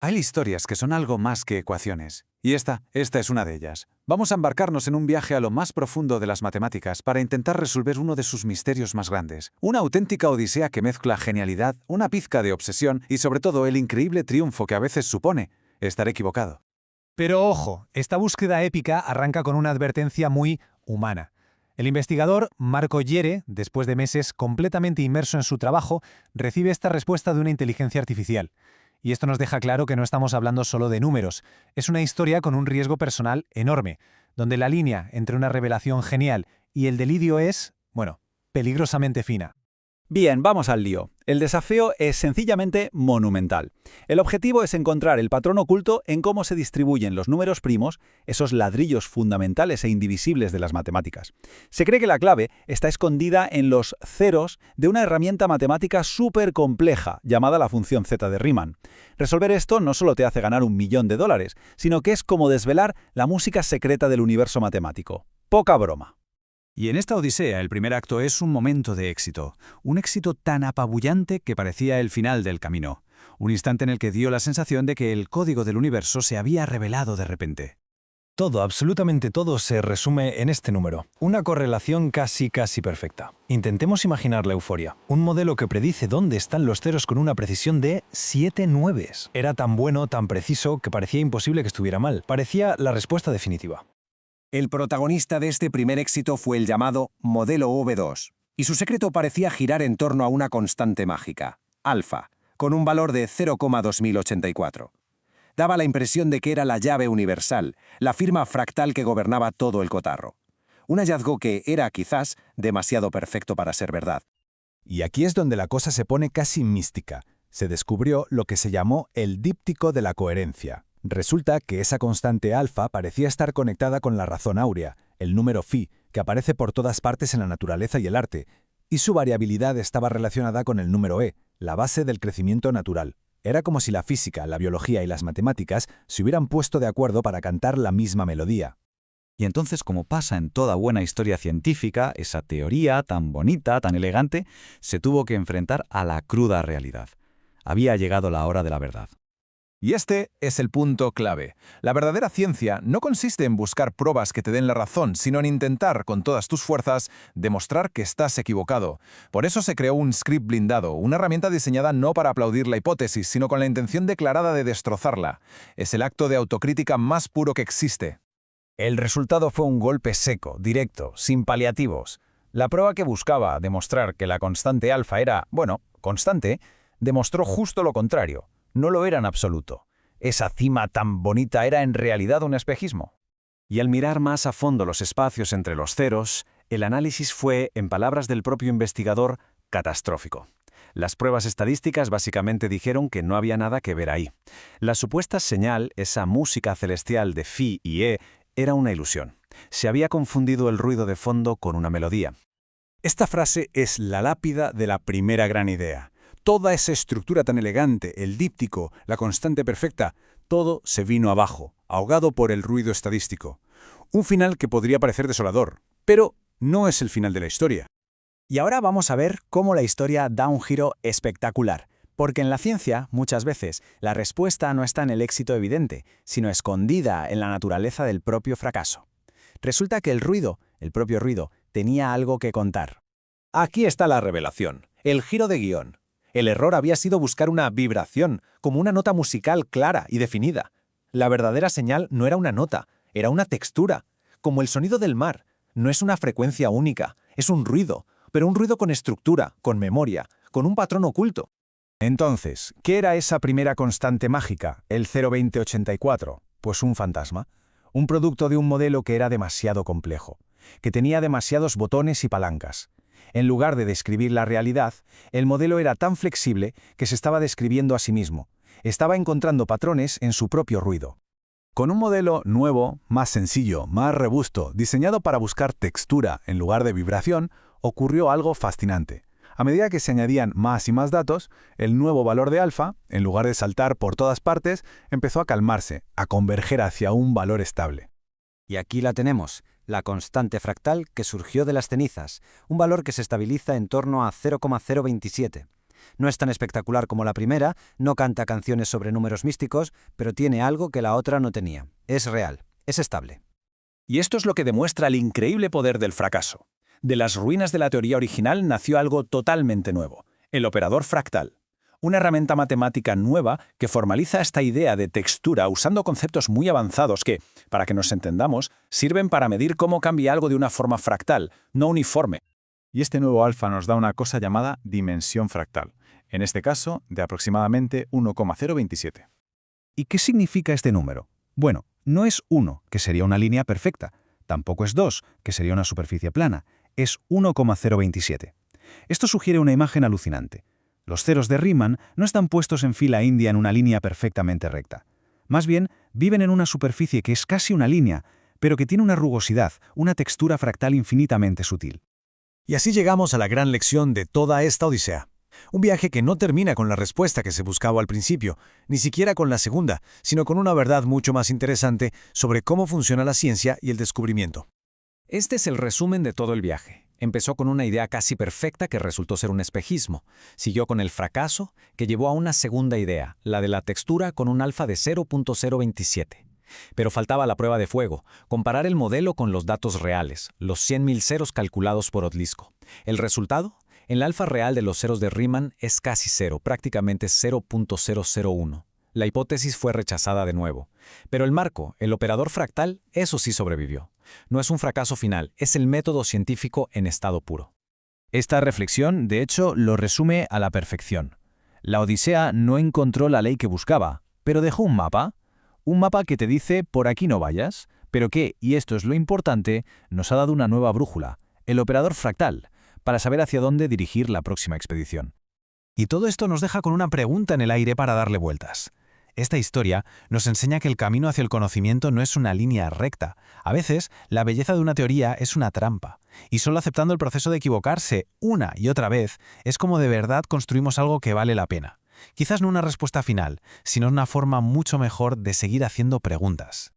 Hay historias que son algo más que ecuaciones, y esta es una de ellas. Vamos a embarcarnos en un viaje a lo más profundo de las matemáticas para intentar resolver uno de sus misterios más grandes. Una auténtica odisea que mezcla genialidad, una pizca de obsesión y sobre todo el increíble triunfo que a veces supone estar equivocado. Pero ojo, esta búsqueda épica arranca con una advertencia muy humana. El investigador Marco Yere, después de meses completamente inmerso en su trabajo, recibe esta respuesta de una inteligencia artificial. Y esto nos deja claro que no estamos hablando solo de números. Es una historia con un riesgo personal enorme, donde la línea entre una revelación genial y el delirio es, bueno, peligrosamente fina. Bien, vamos al lío. El desafío es sencillamente monumental. El objetivo es encontrar el patrón oculto en cómo se distribuyen los números primos, esos ladrillos fundamentales e indivisibles de las matemáticas. Se cree que la clave está escondida en los ceros de una herramienta matemática súper compleja llamada la función z de Riemann. Resolver esto no solo te hace ganar $1.000.000, sino que es como desvelar la música secreta del universo matemático. Poca broma. Y en esta odisea el primer acto es un momento de éxito, un éxito tan apabullante que parecía el final del camino, un instante en el que dio la sensación de que el código del universo se había revelado de repente. Todo, absolutamente todo, se resume en este número. Una correlación casi perfecta. Intentemos imaginar la euforia. Un modelo que predice dónde están los ceros con una precisión de 7 nueves. Era tan bueno, tan preciso, que parecía imposible que estuviera mal. Parecía la respuesta definitiva. El protagonista de este primer éxito fue el llamado modelo V2, y su secreto parecía girar en torno a una constante mágica, alfa, con un valor de 0,2084. Daba la impresión de que era la llave universal, la firma fractal que gobernaba todo el cotarro. Un hallazgo que era, quizás, demasiado perfecto para ser verdad. Y aquí es donde la cosa se pone casi mística. Se descubrió lo que se llamó el díptico de la coherencia. Resulta que esa constante alfa parecía estar conectada con la razón áurea, el número phi, que aparece por todas partes en la naturaleza y el arte, y su variabilidad estaba relacionada con el número e, la base del crecimiento natural. Era como si la física, la biología y las matemáticas se hubieran puesto de acuerdo para cantar la misma melodía. Y entonces, como pasa en toda buena historia científica, esa teoría tan bonita, tan elegante, se tuvo que enfrentar a la cruda realidad. Había llegado la hora de la verdad. Y este es el punto clave. La verdadera ciencia no consiste en buscar pruebas que te den la razón, sino en intentar, con todas tus fuerzas, demostrar que estás equivocado. Por eso se creó un script blindado, una herramienta diseñada no para aplaudir la hipótesis, sino con la intención declarada de destrozarla. Es el acto de autocrítica más puro que existe. El resultado fue un golpe seco, directo, sin paliativos. La prueba que buscaba demostrar que la constante alfa era, constante, demostró justo lo contrario. No lo era en absoluto. Esa cima tan bonita era en realidad un espejismo. Y al mirar más a fondo los espacios entre los ceros, el análisis fue, en palabras del propio investigador, catastrófico. Las pruebas estadísticas básicamente dijeron que no había nada que ver ahí. La supuesta señal, esa música celestial de phi y e, era una ilusión. Se había confundido el ruido de fondo con una melodía. Esta frase es la lápida de la primera gran idea. Toda esa estructura tan elegante, el díptico, la constante perfecta, todo se vino abajo, ahogado por el ruido estadístico. Un final que podría parecer desolador, pero no es el final de la historia. Y ahora vamos a ver cómo la historia da un giro espectacular, porque en la ciencia, muchas veces, la respuesta no está en el éxito evidente, sino escondida en la naturaleza del propio fracaso. Resulta que el propio ruido, tenía algo que contar. Aquí está la revelación, el giro de guión. El error había sido buscar una vibración, como una nota musical clara y definida. La verdadera señal no era una nota, era una textura, como el sonido del mar. No es una frecuencia única, es un ruido, pero un ruido con estructura, con memoria, con un patrón oculto. Entonces, ¿qué era esa primera constante mágica, el 0,2084? Pues un fantasma. Un producto de un modelo que era demasiado complejo, que tenía demasiados botones y palancas. En lugar de describir la realidad, el modelo era tan flexible que se estaba describiendo a sí mismo. Estaba encontrando patrones en su propio ruido. Con un modelo nuevo, más sencillo, más robusto, diseñado para buscar textura en lugar de vibración, ocurrió algo fascinante. A medida que se añadían más y más datos, el nuevo valor de alfa, en lugar de saltar por todas partes, empezó a calmarse, a converger hacia un valor estable. Y aquí la tenemos, la constante fractal que surgió de las cenizas, un valor que se estabiliza en torno a 0,027. No es tan espectacular como la primera, no canta canciones sobre números místicos, pero tiene algo que la otra no tenía. Es real, es estable. Y esto es lo que demuestra el increíble poder del fracaso. De las ruinas de la teoría original nació algo totalmente nuevo, el operador fractal. Una herramienta matemática nueva que formaliza esta idea de textura usando conceptos muy avanzados que, para que nos entendamos, sirven para medir cómo cambia algo de una forma fractal, no uniforme. Y este nuevo alfa nos da una cosa llamada dimensión fractal, en este caso de aproximadamente 1,027. ¿Y qué significa este número? Bueno, no es 1, que sería una línea perfecta. Tampoco es 2, que sería una superficie plana. Es 1,027. Esto sugiere una imagen alucinante. Los ceros de Riemann no están puestos en fila india en una línea perfectamente recta. Más bien, viven en una superficie que es casi una línea, pero que tiene una rugosidad, una textura fractal infinitamente sutil. Y así llegamos a la gran lección de toda esta odisea. Un viaje que no termina con la respuesta que se buscaba al principio, ni siquiera con la segunda, sino con una verdad mucho más interesante sobre cómo funciona la ciencia y el descubrimiento. Este es el resumen de todo el viaje. Empezó con una idea casi perfecta que resultó ser un espejismo. Siguió con el fracaso, que llevó a una segunda idea, la de la textura con un alfa de 0.027. Pero faltaba la prueba de fuego, comparar el modelo con los datos reales, los 100.000 ceros calculados por Odlyzko. ¿El resultado? El alfa real de los ceros de Riemann es casi cero, prácticamente 0.001. La hipótesis fue rechazada de nuevo. Pero el marco, el operador fractal, eso sí sobrevivió. No es un fracaso final, es el método científico en estado puro. Esta reflexión, de hecho, lo resume a la perfección. La Odisea no encontró la ley que buscaba, pero dejó un mapa que te dice por aquí no vayas, pero que, y esto es lo importante, nos ha dado una nueva brújula, el operador fractal, para saber hacia dónde dirigir la próxima expedición. Y todo esto nos deja con una pregunta en el aire para darle vueltas. Esta historia nos enseña que el camino hacia el conocimiento no es una línea recta. A veces, la belleza de una teoría es una trampa. Y solo aceptando el proceso de equivocarse una y otra vez es como de verdad construimos algo que vale la pena. Quizás no una respuesta final, sino una forma mucho mejor de seguir haciendo preguntas.